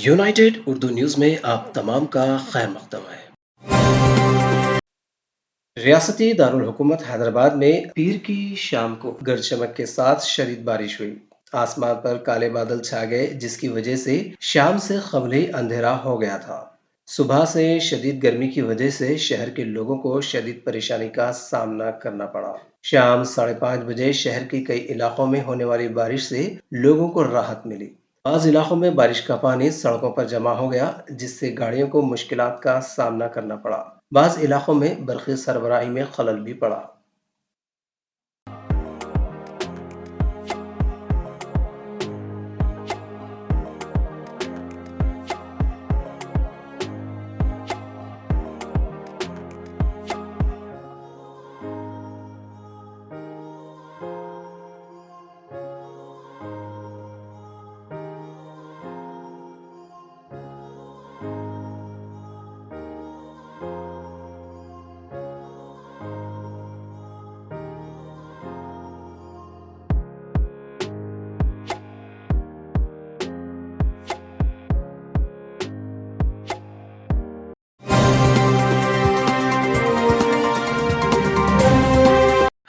United Urdu news میں آپ تمام کا خیر مقدم ہے۔ ریاستی دارالحکومت حیدرآباد میں پیر کی شام کو گرج چمک کے ساتھ شدید بارش ہوئی۔ آسمان پر کالے بادل چھا گئے جس کی وجہ سے شام سے قبل ہی اندھیرا ہو گیا تھا۔ صبح سے شدید گرمی کی وجہ سے شہر کے لوگوں کو شدید پریشانی کا سامنا کرنا پڑا۔ شام 5:30 بجے شہر کے کئی علاقوں میں ہونے والی بارش سے لوگوں کو راحت ملی۔ بعض علاقوں میں بارش کا پانی سڑکوں پر جمع ہو گیا جس سے گاڑیوں کو مشکلات کا سامنا کرنا پڑا۔ بعض علاقوں میں برقی سربراہی میں خلل بھی پڑا۔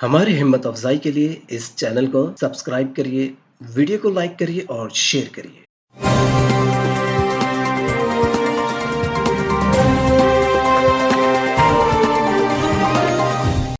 ہماری ہمت افزائی کے لیے اس چینل کو سبسکرائب کریے، ویڈیو کو لائک کریے اور شیئر کریے۔